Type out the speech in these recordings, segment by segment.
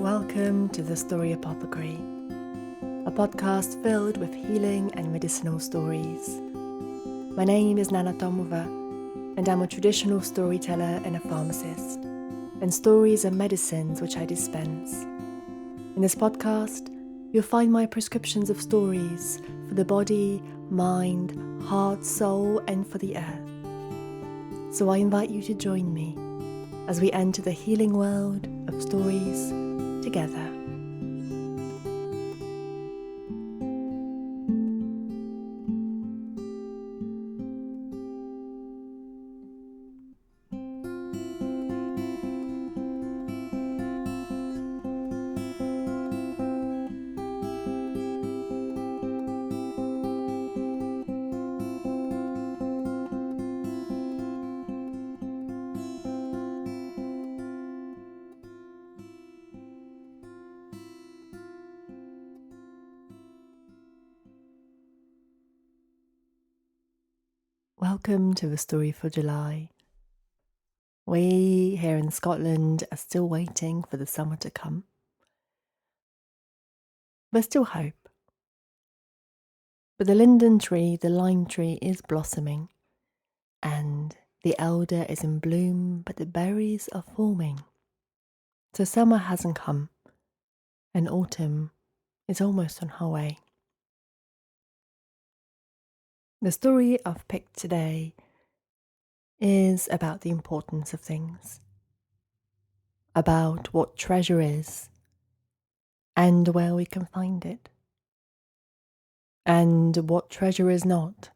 Welcome to the Story Apothecary, a podcast filled with healing and medicinal stories. My name is Nana Tomova, and I'm a traditional storyteller and a pharmacist, and stories are medicines which I dispense. In this podcast, you'll find my prescriptions of stories for the body, mind, heart, soul, and for the earth. So I invite you to join me as we enter the healing world of stories together. Welcome to the story for July. We here in Scotland are still waiting for the summer to come. There's still hope. But the linden tree, the lime tree is blossoming, and the elder is in bloom, but the berries are forming. So summer hasn't come, and autumn is almost on her way. The story I've picked today is about the importance of things, about what treasure is and where we can find it, and what treasure is not,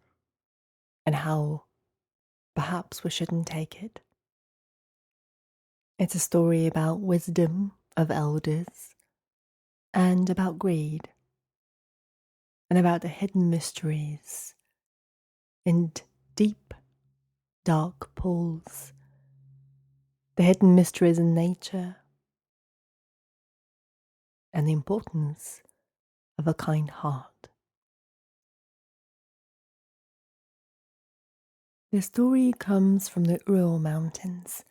and how perhaps we shouldn't take it. It's a story about wisdom of elders, and about greed, and about the hidden mysteries in deep, dark pools, the hidden mysteries in nature, and the importance of a kind heart. The story comes from the Ural Mountains.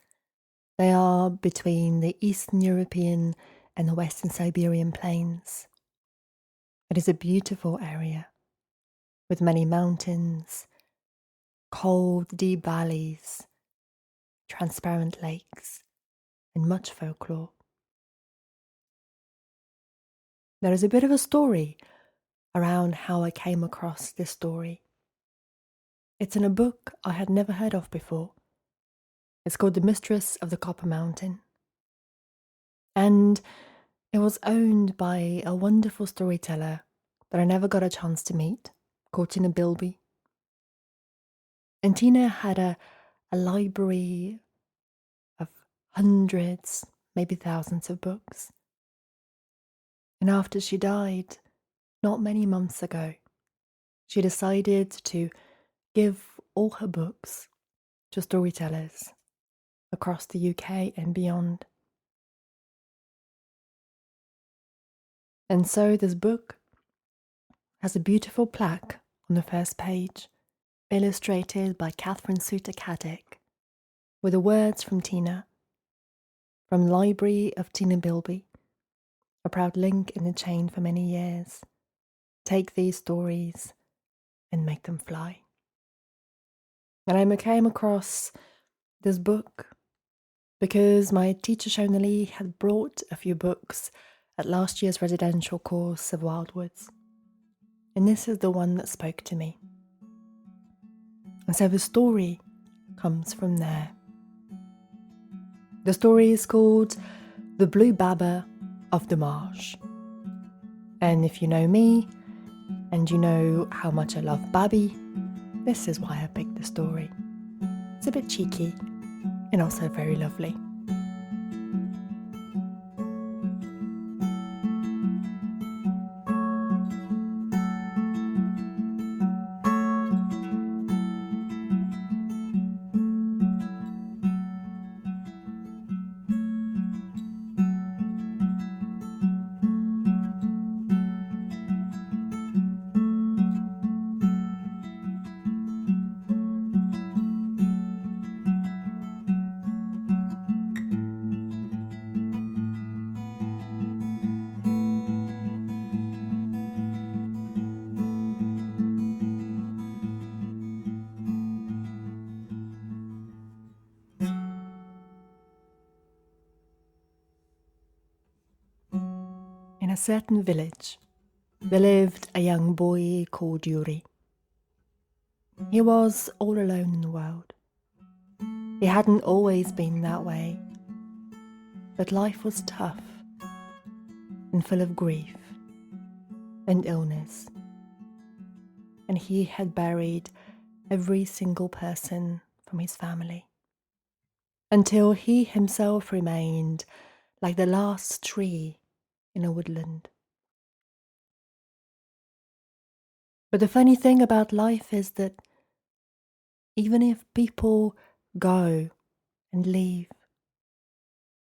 They are between the Eastern European and the Western Siberian plains. It is a beautiful area with many mountains, cold, deep valleys, transparent lakes, and much folklore. There is a bit of a story around how I came across this story. It's in a book I had never heard of before. It's called The Mistress of the Copper Mountain. And it was owned by a wonderful storyteller that I never got a chance to meet, called Tina Bilby. And Tina had a library of hundreds, maybe thousands of books. And after she died, not many months ago, she decided to give all her books to storytellers across the UK and beyond. And so this book has a beautiful plaque on the first page, illustrated by Catherine Suter-Caddick, with the words from Tina, from Library of Tina Bilby, a proud link in the chain for many years. Take these stories and make them fly. And I came across this book because my teacher Shona Lee had brought a few books at last year's residential course of Wildwoods. And this is the one that spoke to me. And so the story comes from there. The story is called The Blue Baba of the Marsh. And if you know me, and you know how much I love Babby, this is why I picked the story. It's a bit cheeky, and also very lovely. a certain village, there lived a young boy called Yuri. He was all alone in the world. He hadn't always been that way, but life was tough and full of grief and illness, and he had buried every single person from his family, until he himself remained like the last tree in a woodland. But the funny thing about life is that even if people go and leave,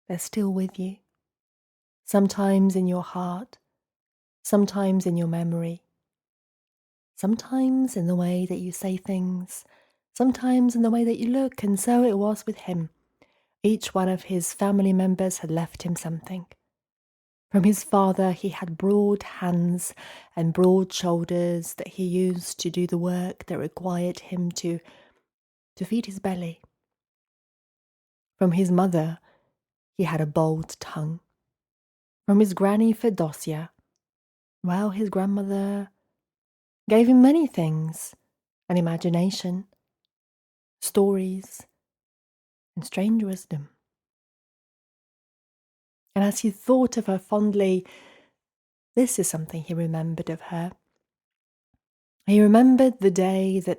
they're still with you. Sometimes in your heart, sometimes in your memory, sometimes in the way that you say things, sometimes in the way that you look, and so it was with him. Each one of his family members had left him something. From his father, he had broad hands and broad shoulders that he used to do the work that required him to feed his belly. From his mother, he had a bold tongue. From his granny Fedosia, well, his grandmother gave him many things, an imagination, stories, and strange wisdom. And as he thought of her fondly, this is something he remembered of her. He remembered the day that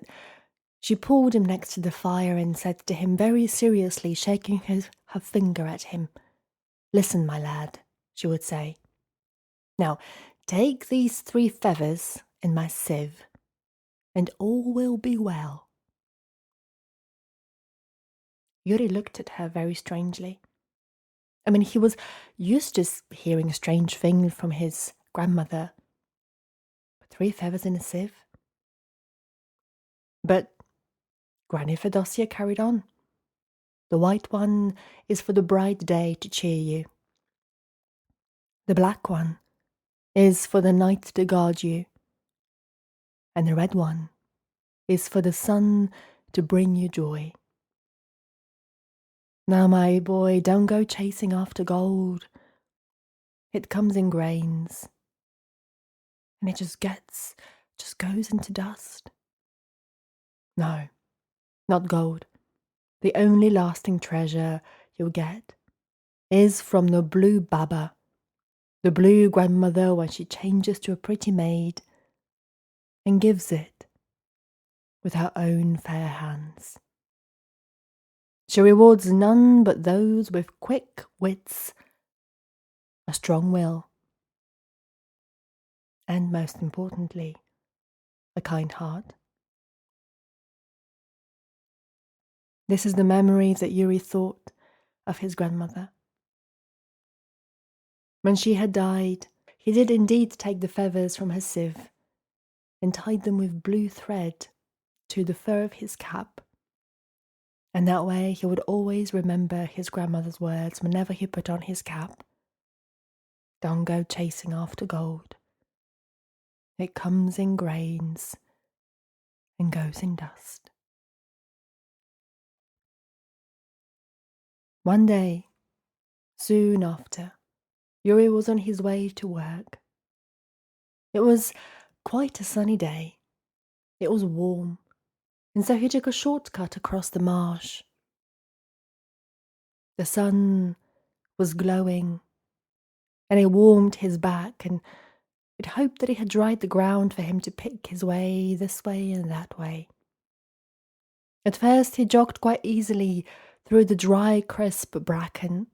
she pulled him next to the fire and said to him very seriously, shaking her finger at him, "Listen, my lad," she would say. "Now, take these 3 feathers in my sieve, and all will be well." Yuri looked at her very strangely. I mean, he was used to hearing strange things from his grandmother. But 3 feathers in a sieve? But Granny Fedosia carried on. "The white one is for the bright day to cheer you. The black one is for the night to guard you. And the red one is for the sun to bring you joy. Now, my boy, don't go chasing after gold. It comes in grains, and it just goes into dust. No, not gold. The only lasting treasure you'll get is from the blue Baba, the blue grandmother when she changes to a pretty maid and gives it with her own fair hands. She rewards none but those with quick wits, a strong will, and most importantly, a kind heart." This is the memory that Yuri thought of his grandmother. When she had died, he did indeed take the feathers from her sieve and tied them with blue thread to the fur of his cap. And that way he would always remember his grandmother's words whenever he put on his cap. Don't go chasing after gold. It comes in grains and goes in dust. One day, soon after, Yuri was on his way to work. It was quite a sunny day. It was warm, and so he took a shortcut across the marsh. The sun was glowing, and it warmed his back, and it hoped that it had dried the ground for him to pick his way this way and that way. At first he jogged quite easily through the dry, crisp bracken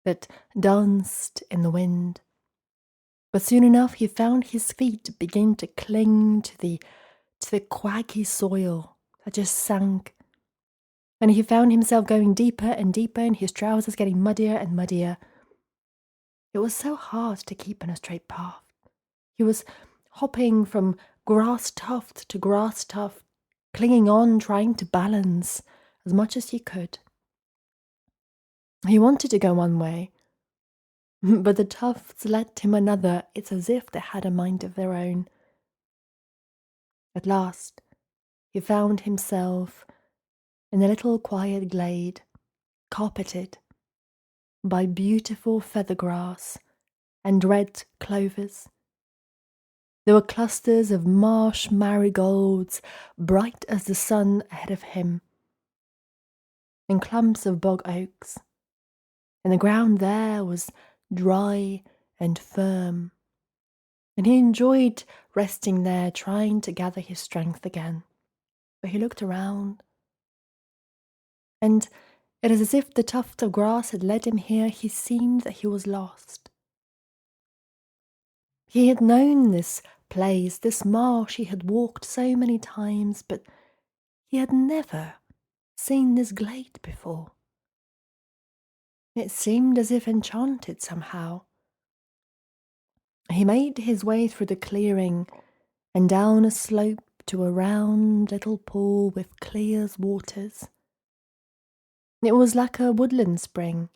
that danced in the wind. But soon enough he found his feet begin to cling to the quaggy soil that just sank, and he found himself going deeper and deeper, and his trousers getting muddier and muddier. It was so hard to keep on a straight path. He was hopping from grass tuft to grass tuft, clinging on, trying to balance as much as he could. He wanted to go one way, but the tufts led him another. It's as if they had a mind of their own. At last, he found himself in a little quiet glade, carpeted by beautiful feather grass and red clovers. There were clusters of marsh marigolds, bright as the sun ahead of him, and clumps of bog oaks, and the ground there was dry and firm, and he enjoyed resting there, trying to gather his strength again. But he looked around, and it is as if the tuft of grass had led him here. He seemed that he was lost. He had known this place, this marsh he had walked so many times, but he had never seen this glade before. It seemed as if enchanted somehow. He made his way through the clearing and down a slope to a round little pool with clear waters. It was like a woodland spring,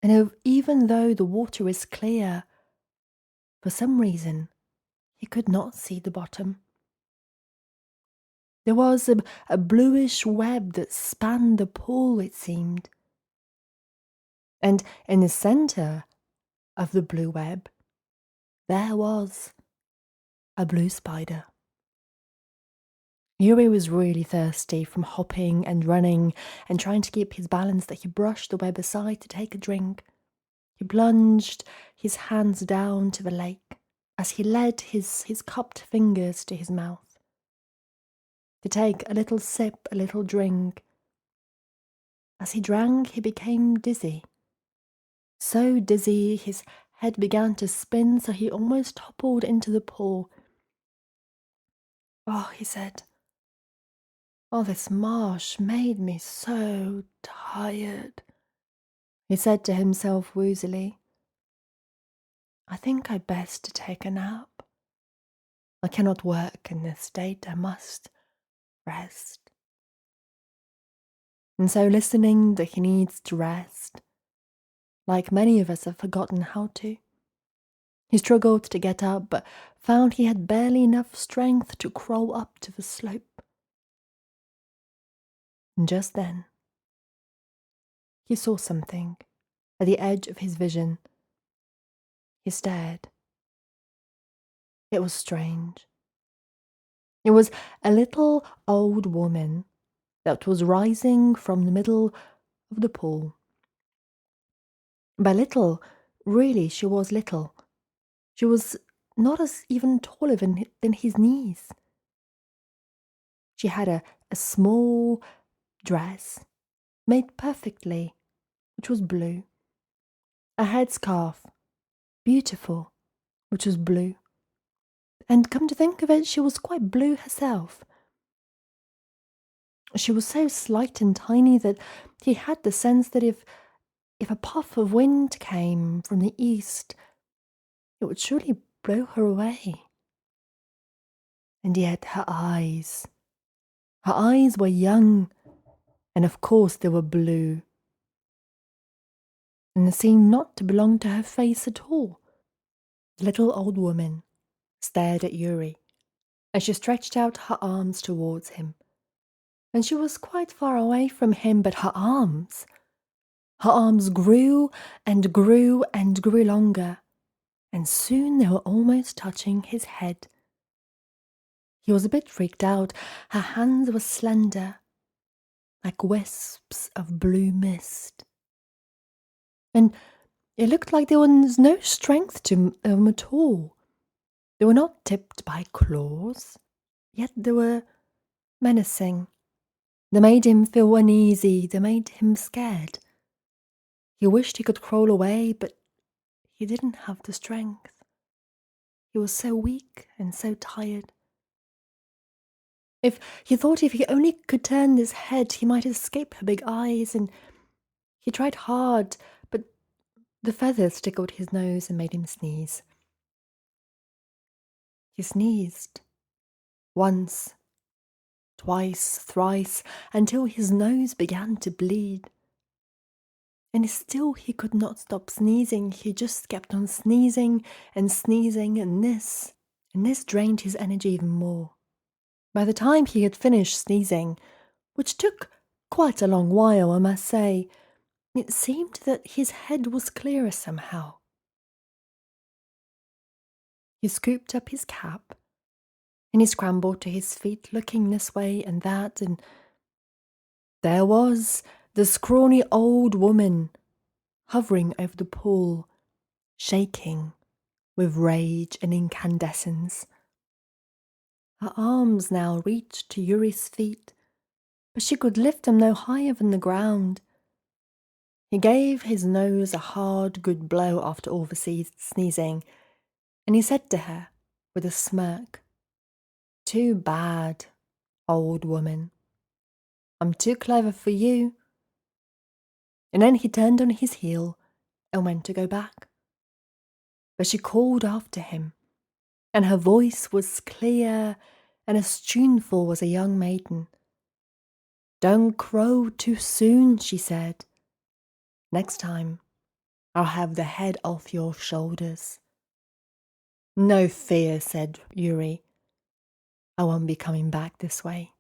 and even though the water is clear, for some reason he could not see the bottom. There was a bluish web that spanned the pool, it seemed, and in the centre of the blue web there was a blue spider. Yuri was really thirsty from hopping and running and trying to keep his balance that he brushed the web aside to take a drink. He plunged his hands down to the lake as he led his cupped fingers to his mouth to take a little sip, a little drink. As he drank, he became dizzy. So dizzy, his head began to spin, so he almost toppled into the pool. "Oh," he said, "oh, this marsh made me so tired," he said to himself woozily. "I think I'd best take a nap. I cannot work in this state. I must rest." And so, listening that he needs to rest, like many of us have forgotten how to, he struggled to get up, but found he had barely enough strength to crawl up to the slope. And just then, he saw something at the edge of his vision. He stared. It was strange. It was a little old woman that was rising from the middle of the pool. By little, really, she was little. She was not as even taller than his knees. She had a small dress made perfectly, which was blue. A headscarf, beautiful, which was blue. And come to think of it, she was quite blue herself. She was so slight and tiny that he had the sense that if a puff of wind came from the east, it would surely blow her away. And yet her eyes were young, and of course they were blue. And they seemed not to belong to her face at all. The little old woman stared at Yuri as she stretched out her arms towards him. And she was quite far away from him, but her arms grew and grew and grew longer, and soon they were almost touching his head. He was a bit freaked out. Her hands were slender, like wisps of blue mist. And it looked like there was no strength to them at all. They were not tipped by claws, yet they were menacing. They made him feel uneasy. They made him scared. He wished he could crawl away, but he didn't have the strength. He was so weak and so tired. He thought if he only could turn his head, he might escape her big eyes, and he tried hard, but the feathers tickled his nose and made him sneeze. He sneezed once, twice, thrice, until his nose began to bleed. And still he could not stop sneezing. He just kept on sneezing and sneezing, and this drained his energy even more. By the time he had finished sneezing, which took quite a long while, I must say, it seemed that his head was clearer somehow. He scooped up his cap and he scrambled to his feet, looking this way and that, and there was the scrawny old woman hovering over the pool, shaking with rage and incandescence. Her arms now reached to Yuri's feet, but she could lift them no higher than the ground. He gave his nose a hard, good blow after all the sneezing, and he said to her with a smirk, "Too bad, old woman. I'm too clever for you." And then he turned on his heel and went to go back. But she called after him, and her voice was clear and as tuneful as a young maiden. "Don't crow too soon," she said. "Next time, I'll have the head off your shoulders." "No fear," said Yuri. "I won't be coming back this way."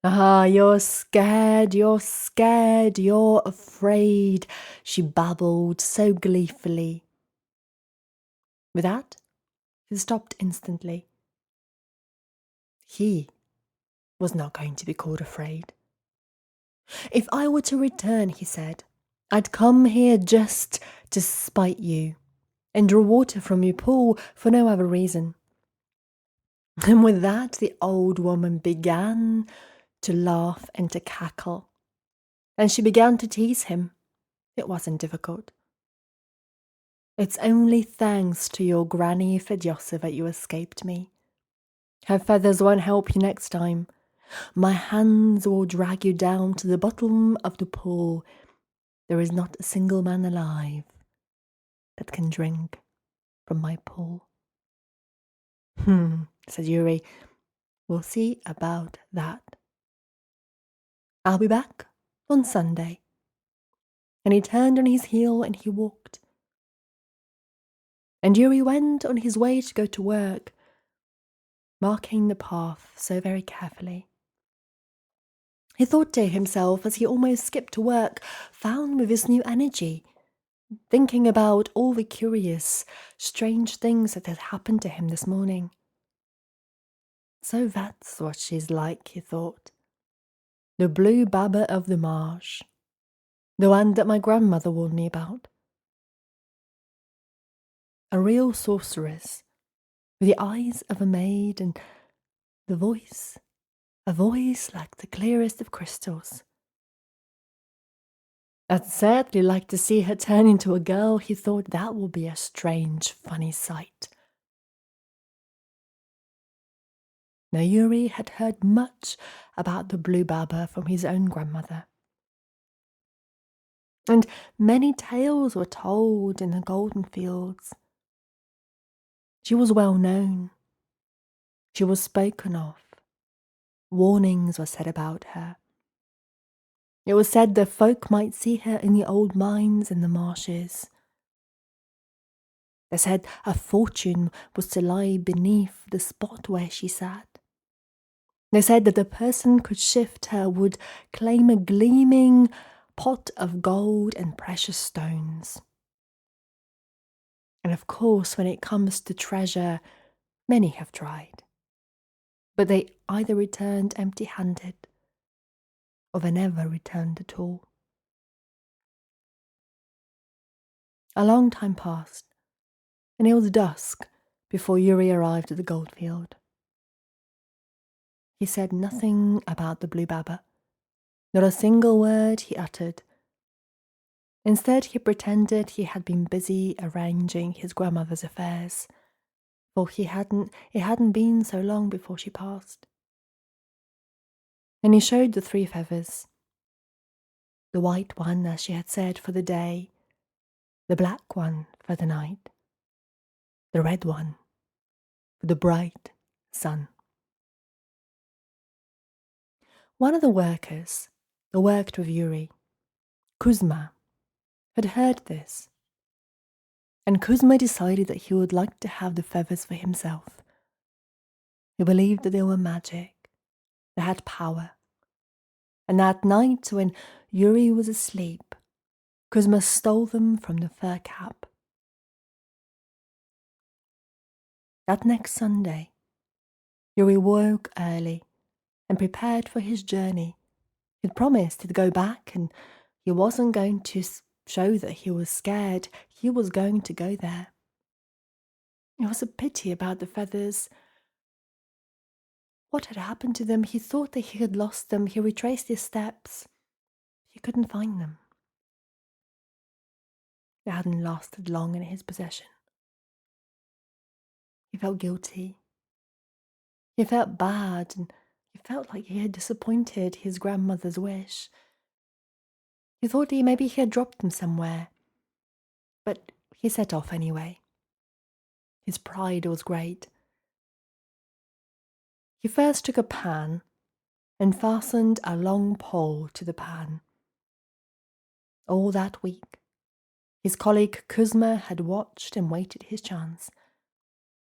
"Ah, you're scared, you're afraid," she babbled so gleefully. With that, he stopped instantly. He was not going to be called afraid. "If I were to return," he said, "I'd come here just to spite you and draw water from your pool for no other reason." And with that, the old woman began to laugh and to cackle. And she began to tease him. It wasn't difficult. "It's only thanks to your granny Fedyosa that you escaped me. Her feathers won't help you next time. My hands will drag you down to the bottom of the pool. There is not a single man alive that can drink from my pool." Said Yuri. "We'll see about that. I'll be back on Sunday." And he turned on his heel and he walked. And Yuri went on his way to go to work, marking the path so very carefully. He thought to himself as he almost skipped to work, found with his new energy, thinking about all the curious, strange things that had happened to him this morning. "So that's what she's like," he thought. "The blue baba of the marsh. The one that my grandmother warned me about. A real sorceress, with the eyes of a maid and the voice, a voice like the clearest of crystals. I'd sadly like to see her turn into a girl," he thought. "That will be a strange, funny sight." Now Yuri had heard much about the blue baba from his own grandmother. And many tales were told in the golden fields. She was well known. She was spoken of. Warnings were said about her. It was said that folk might see her in the old mines in the marshes. They said a fortune was to lie beneath the spot where she sat. They said that the person could shift her would claim a gleaming pot of gold and precious stones. And of course, when it comes to treasure, many have tried. But they either returned empty-handed, or they never returned at all. A long time passed, and it was dusk before Yuri arrived at the goldfield. He said nothing about the blue baba. Not a single word he uttered. Instead, he pretended he had been busy arranging his grandmother's affairs, for it hadn't been so long before she passed. And he showed the 3 feathers. The white one, as she had said, for the day, the black one for the night, the red one for the bright sun. One of the workers who worked with Yuri, Kuzma, had heard this, and Kuzma decided that he would like to have the feathers for himself. He believed that they were magic, they had power, and that night when Yuri was asleep, Kuzma stole them from the fur cap. That next Sunday, Yuri woke early and prepared for his journey. He'd promised he'd go back, and he wasn't going to show that he was scared. He was going to go there. It was a pity about the feathers. What had happened to them? He thought that he had lost them. He retraced his steps. He couldn't find them. They hadn't lasted long in his possession. He felt guilty. He felt bad, and he felt like he had disappointed his grandmother's wish. He thought maybe he had dropped them somewhere, but he set off anyway. His pride was great. He first took a pan and fastened a long pole to the pan. All that week, his colleague Kuzma had watched and waited his chance,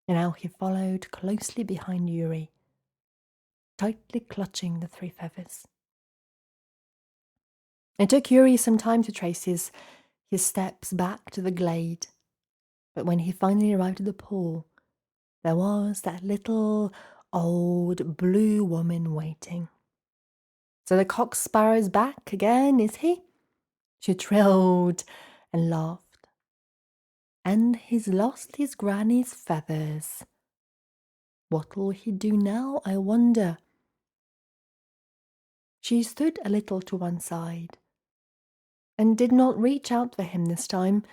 and now he followed closely behind Yuri, tightly clutching the 3 feathers. It took Yuri some time to trace his steps back to the glade, but when he finally arrived at the pool, there was that little old blue woman waiting. "So the cock sparrow's back again, is he?" She trilled and laughed. "And he's lost his granny's feathers. What'll he do now, I wonder?" She stood a little to one side and did not reach out for him this time.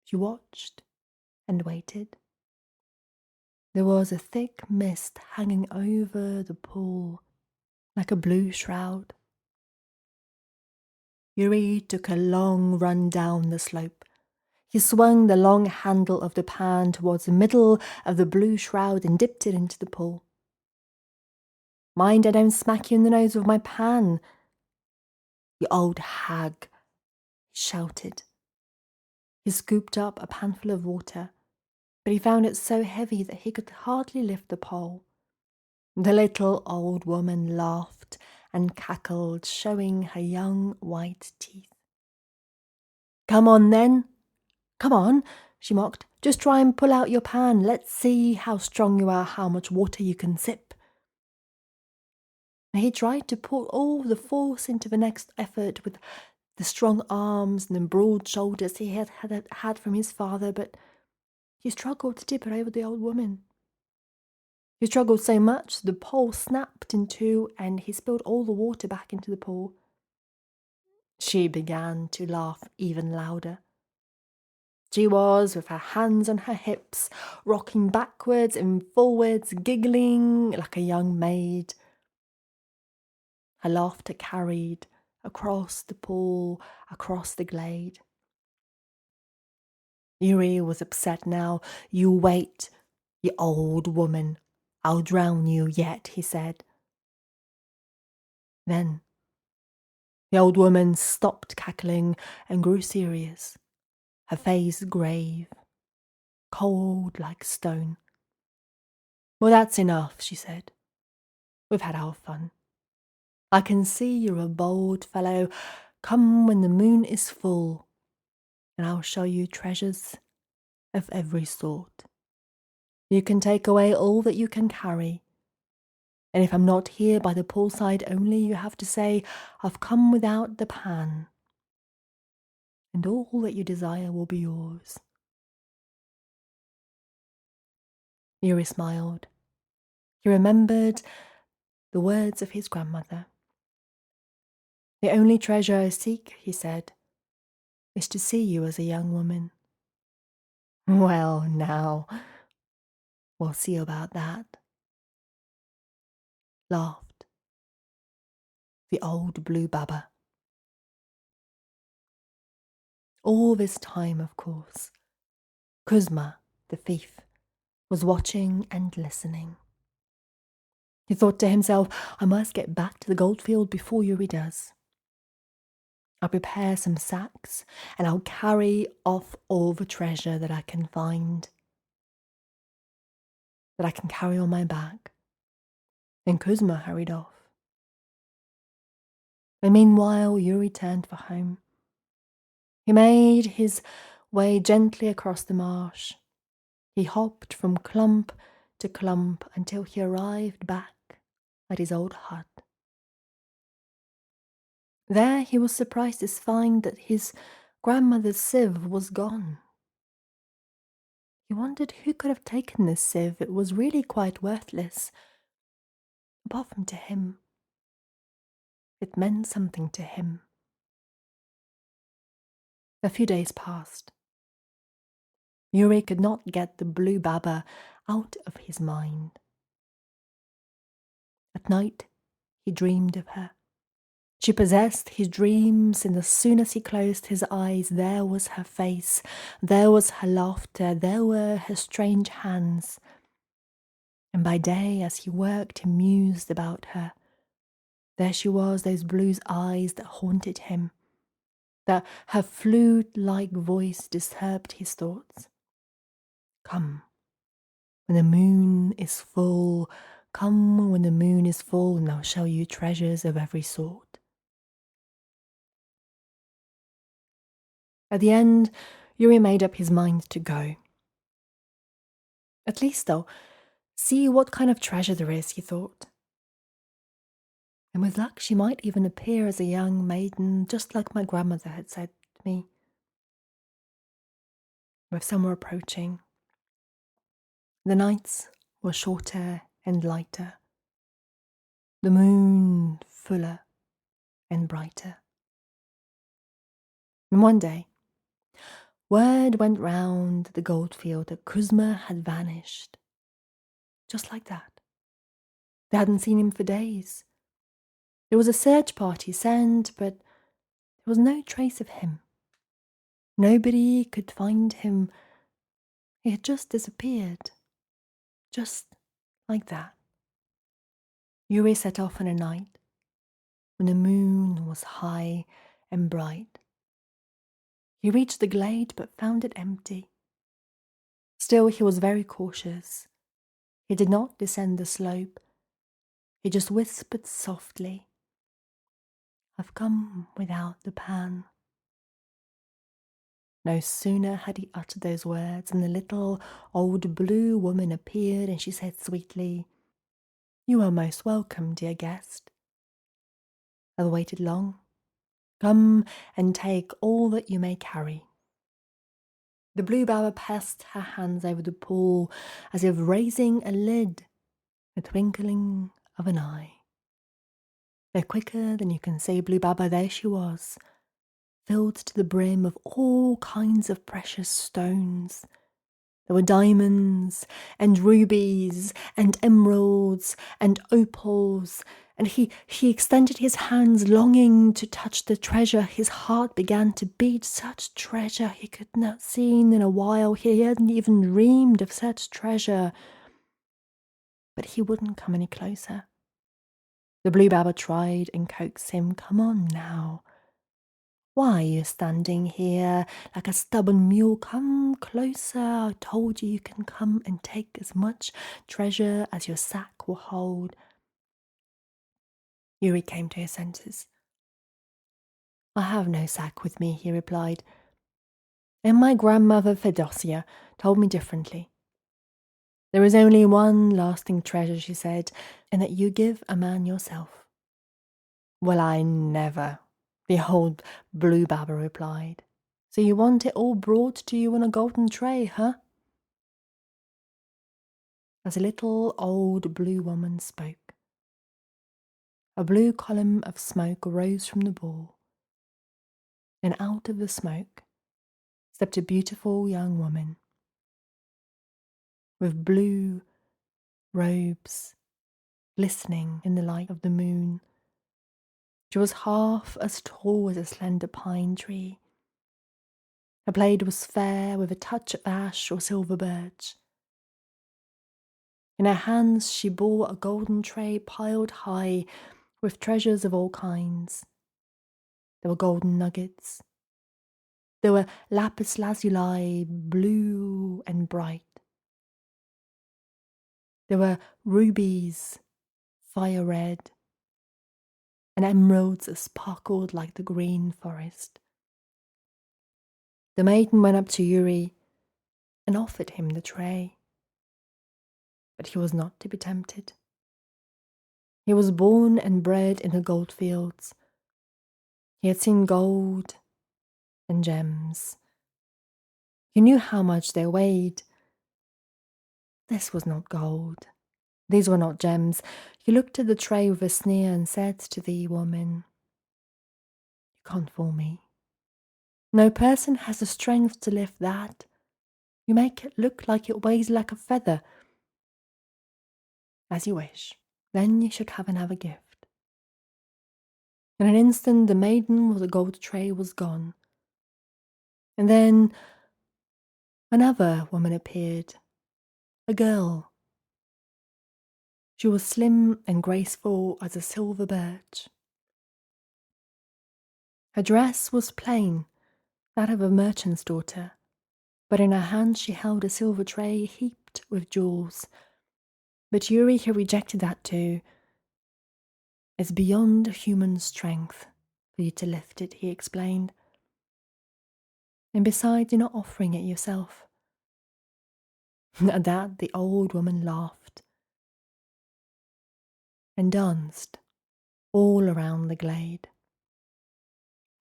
She watched and waited. There was a thick mist hanging over the pool, like a blue shroud. Yuri took a long run down the slope. He swung the long handle of the pan towards the middle of the blue shroud and dipped it into the pool. "Mind I don't smack you in the nose with my pan, you old hag," he shouted. He scooped up a panful of water, but he found it so heavy that he could hardly lift the pole. The little old woman laughed and cackled, showing her young white teeth. "Come on, then. Come on," she mocked. "Just try and pull out your pan. Let's see how strong you are, how much water you can sip." And he tried to put all the force into the next effort with the strong arms and the broad shoulders he had from his father, but he struggled to tip it over the old woman. He struggled so much the pole snapped in two and he spilled all the water back into the pool. She began to laugh even louder. She was, with her hands on her hips, rocking backwards and forwards, giggling like a young maid. Her laughter carried across the pool, across the glade. Yuri was upset now. "You wait, you old woman. I'll drown you yet," he said. Then the old woman stopped cackling and grew serious, her face grave, cold like stone. "Well, that's enough," she said. "We've had our fun. I can see you're a bold fellow. Come when the moon is full, and I'll show you treasures of every sort. You can take away all that you can carry, and if I'm not here by the poolside only, you have to say, 'I've come without the pan,' and all that you desire will be yours." Yuri smiled. He remembered the words of his grandmother. "The only treasure I seek," he said, "is to see you as a young woman." "Well, now, we'll see about that," laughed the old blue baba. All this time, of course, Kuzma, the thief, was watching and listening. He thought to himself, "I must get back to the goldfield before Yuri does. I'll prepare some sacks and I'll carry off all the treasure that I can find, that I can carry on my back." And Kuzma hurried off. And meanwhile, Yuri turned for home. He made his way gently across the marsh, He hopped from clump to clump until he arrived back at his old hut. There he was surprised to find that his grandmother's sieve was gone. He wondered who could have taken this sieve. It was really quite worthless, apart from to him. It meant something to him. A few days passed. Yuri could not get the blue baba out of his mind. At night, he dreamed of her. She possessed his dreams, and as soon as he closed his eyes, there was her face, there was her laughter, there were her strange hands. And by day, as he worked, he mused about her. There she was, those blue eyes that haunted him, that her flute-like voice disturbed his thoughts. Come, when the moon is full, come when the moon is full, and I'll show you treasures of every sort. At the end, Yuri made up his mind to go. At least, though, see what kind of treasure there is, he thought. And with luck, she might even appear as a young maiden, just like my grandmother had said to me. With summer approaching, the nights were shorter and lighter, the moon fuller and brighter. And one day, word went round the goldfield that Kuzma had vanished. Just like that. They hadn't seen him for days. There was a search party sent, but there was no trace of him. Nobody could find him. He had just disappeared. Just like that. Yuri set off on a night when the moon was high and bright. He reached the glade but found it empty. Still, he was very cautious. He did not descend the slope. He just whispered softly, "I've come without the pan." No sooner had he uttered those words than the little old blue woman appeared, and she said sweetly, "You are most welcome, dear guest. I've waited long. Come and take all that you may carry." The blue baba passed her hands over the pool as if raising a lid, the twinkling of an eye. There, quicker than you can say blue baba, there she was, filled to the brim of all kinds of precious stones. There were diamonds and rubies and emeralds and opals, and he extended his hands longing to touch the treasure. His heart began to beat. Such treasure he could not seen in a while. He hadn't even dreamed of such treasure. But he wouldn't come any closer. The blue baba tried and coaxed him. "Come on now. Why are you standing here like a stubborn mule? Come closer. I told you you can come and take as much treasure as your sack will hold." Yuri came to his senses. "I have no sack with me," he replied, "and my grandmother Fedosia told me differently. There is only one lasting treasure," she said, "and that you give a man yourself." "Well, I never," the old blue baba replied. "So you want it all brought to you on a golden tray, huh?" As a little old blue woman spoke, a blue column of smoke rose from the ball, and out of the smoke stepped a beautiful young woman with blue robes glistening in the light of the moon. She was half as tall as a slender pine tree. Her blade was fair with a touch of ash or silver birch. In her hands she bore a golden tray piled high with treasures of all kinds. There were golden nuggets. There were lapis lazuli, blue and bright. There were rubies, fire red, and emeralds that sparkled like the green forest. The maiden went up to Yuri and offered him the tray. But he was not to be tempted. He was born and bred in the gold fields. He had seen gold and gems. He knew how much they weighed. This was not gold. These were not gems. He looked at the tray with a sneer and said to the woman, "You can't fool me. No person has the strength to lift that. You make it look like it weighs like a feather. As you wish. Then you should have another gift." In an instant, the maiden with the gold tray was gone. And then another woman appeared, a girl. She was slim and graceful as a silver birch. Her dress was plain, that of a merchant's daughter, but in her hand she held a silver tray heaped with jewels. But Yuri had rejected that too. "It's beyond human strength for you to lift it," he explained. "And besides, you're not offering it yourself." At that, the old woman laughed and danced all around the glade.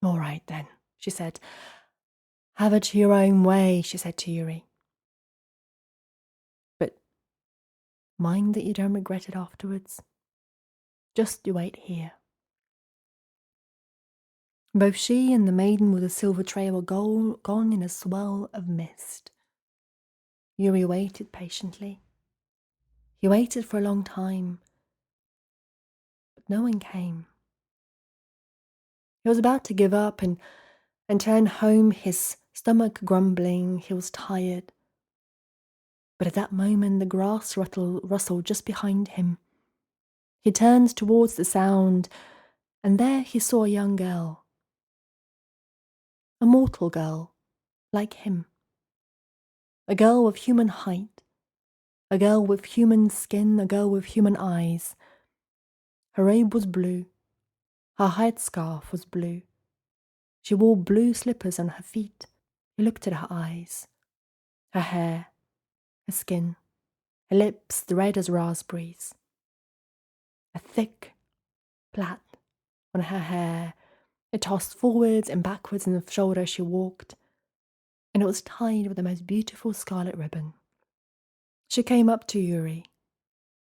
"All right then," she said. "Have it your own way," she said to Yuri. "But mind that you don't regret it afterwards. Just you wait here." Both she and the maiden with the silver tray were gone in a swirl of mist. Yuri waited patiently. He waited for a long time, but no one came. He was about to give up and turn home, his stomach grumbling. He was tired. But at that moment, the grass rustled just behind him. He turned towards the sound, and there he saw a young girl. A mortal girl, like him. A girl with human height. A girl with human skin, a girl with human eyes. Her robe was blue. Her headscarf was blue. She wore blue slippers on her feet. He looked at her eyes, her hair, her skin, her lips red as raspberries. A thick plait on her hair. It tossed forwards and backwards in the shoulder as she walked, and it was tied with the most beautiful scarlet ribbon. She came up to Yuri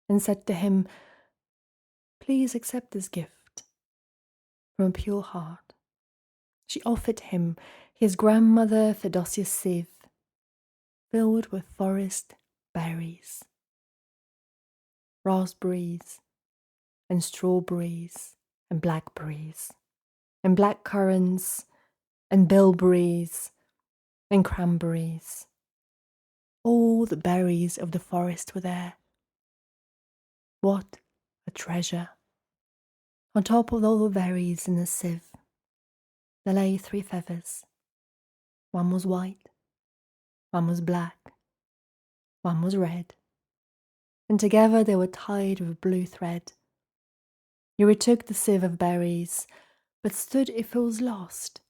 and said to him, "Please accept this gift from a pure heart." She offered him his grandmother Fedosia's sieve, filled with forest berries, raspberries and strawberries and blackberries and blackcurrants and bilberries and cranberries. All the berries of the forest were there. What a treasure! On top of all the berries in the sieve, there lay 3 feathers. One was white, one was black, one was red, and together they were tied with blue thread. Yuri took the sieve of berries, but stood if it was lost.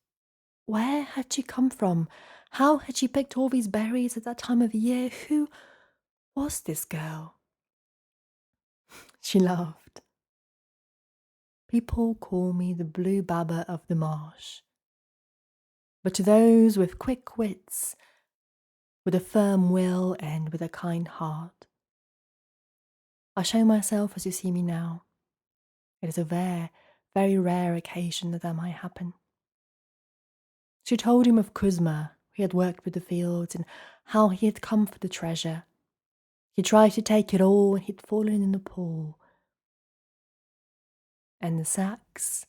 Where had she come from? How had she picked all these berries at that time of year? Who was this girl? She laughed. "People call me the blue baba of the marsh. But to those with quick wits, with a firm will and with a kind heart, I show myself as you see me now. It is a very rare occasion that might happen." She told him of Kuzma, who had worked with the fields, and how he had come for the treasure. He tried to take it all, and he'd fallen in the pool. And the sacks,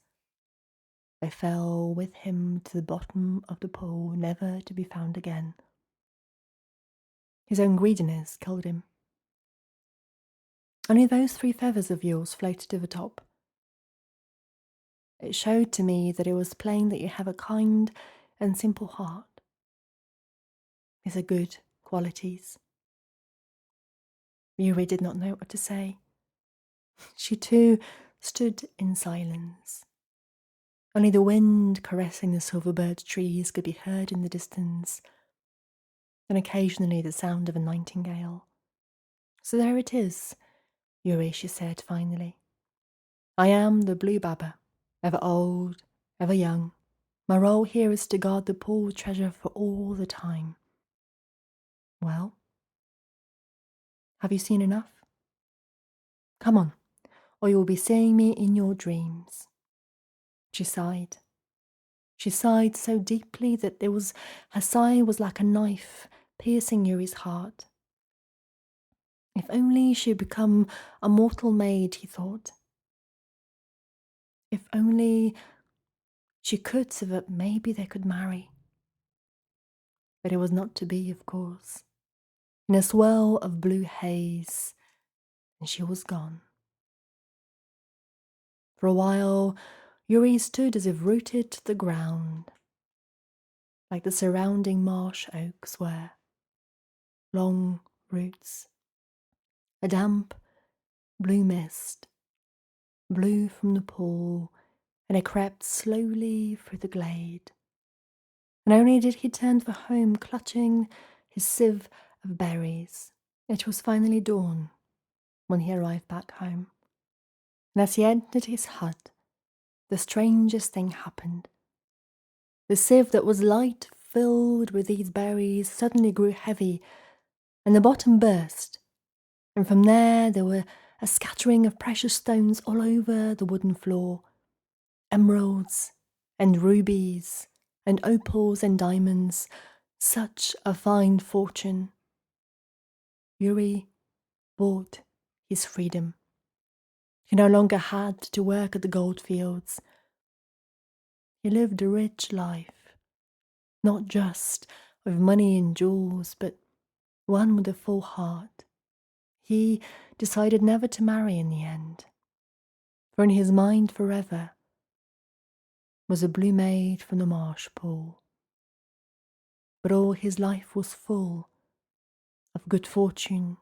they fell with him to the bottom of the pool, never to be found again. His own greediness killed him. Only those 3 feathers of yours floated to the top. It showed to me that it was plain that you have a kind and simple heart. These are good qualities. Yuri did not know what to say. She too stood in silence. Only the wind caressing the silver birch trees could be heard in the distance. and occasionally the sound of a nightingale. So there it is, Yuri, she said finally. I am the blue baba, ever old, ever young. My role here is to guard the pool treasure for all the time. Well, have you seen enough? Come on, or you will be seeing me in your dreams. She sighed. She sighed so deeply that her sigh was like a knife piercing Yuri's heart. If only she had become a mortal maid, he thought. If only she could, so that maybe they could marry. But it was not to be, of course. In a swirl of blue haze, and she was gone. For a while, Yuri stood as if rooted to the ground, like the surrounding marsh oaks were. Long roots. A damp, blue mist blew from the pool, and it crept slowly through the glade. And only did he turn for home, clutching his sieve of berries. It was finally dawn when he arrived back home. And as he entered his hut, the strangest thing happened. The sieve that was light, filled with these berries, suddenly grew heavy, and the bottom burst. And from there were a scattering of precious stones all over the wooden floor. Emeralds and rubies and opals and diamonds. Such a fine fortune. Yuri bought his freedom. He no longer had to work at the goldfields. He lived a rich life, not just with money and jewels, but one with a full heart. He decided never to marry in the end, for in his mind forever was a blue maid from the marsh pool. But all his life was full of good fortune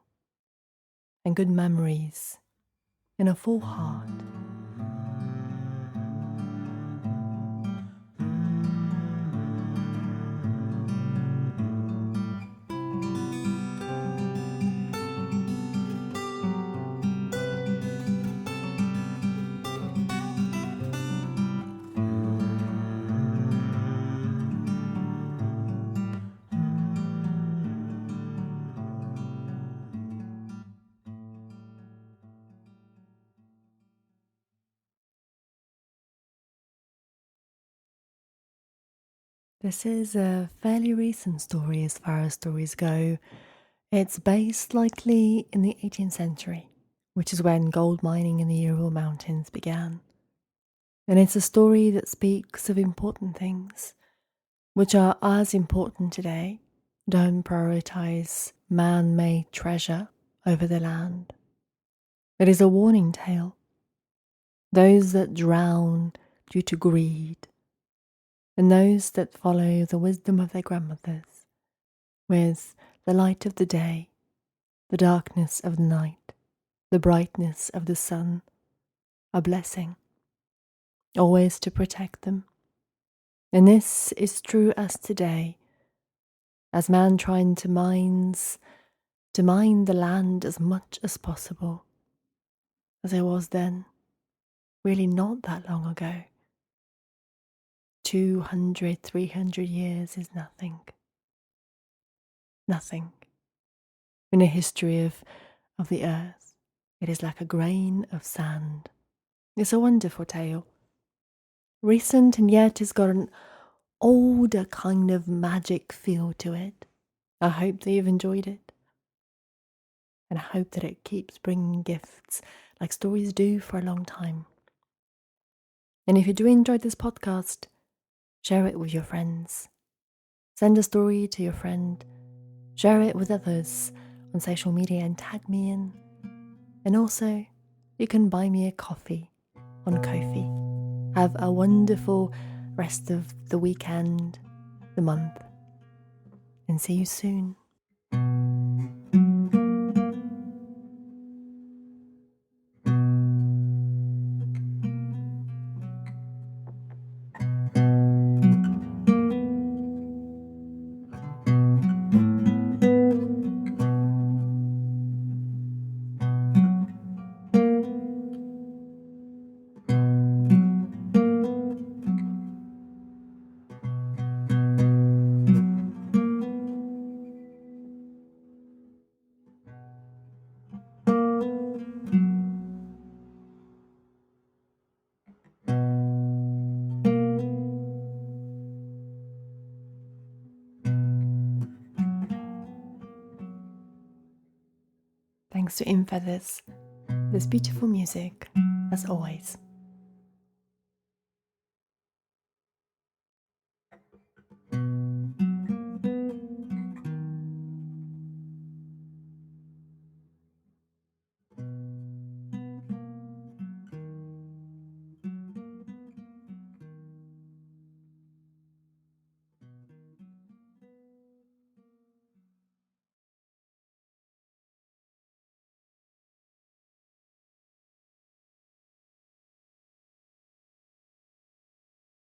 and good memories in a full heart. This is a fairly recent story as far as stories go. It's based likely in the 18th century, which is when gold mining in the Ural Mountains began. And it's a story that speaks of important things, which are as important today. Don't prioritize man-made treasure over the land. It is a warning tale. Those that drown due to greed, and those that follow the wisdom of their grandmothers, with the light of the day, the darkness of the night, the brightness of the sun, a blessing, always to protect them. And this is true as today, as man trying to mine the land as much as possible, as it was then, really not that long ago. 200, 300 years is nothing. Nothing. In the history of the earth, it is like a grain of sand. It's a wonderful tale. Recent, and yet it's got an older kind of magic feel to it. I hope that you've enjoyed it. And I hope that it keeps bringing gifts like stories do for a long time. And if you do enjoy this podcast, share it with your friends. Send a story to your friend. Share it with others on social media and tag me in. And also, you can buy me a coffee on Ko-fi. Have a wonderful rest of the weekend, the month, and see you soon. thanks to In Feathers. This beautiful music, as always.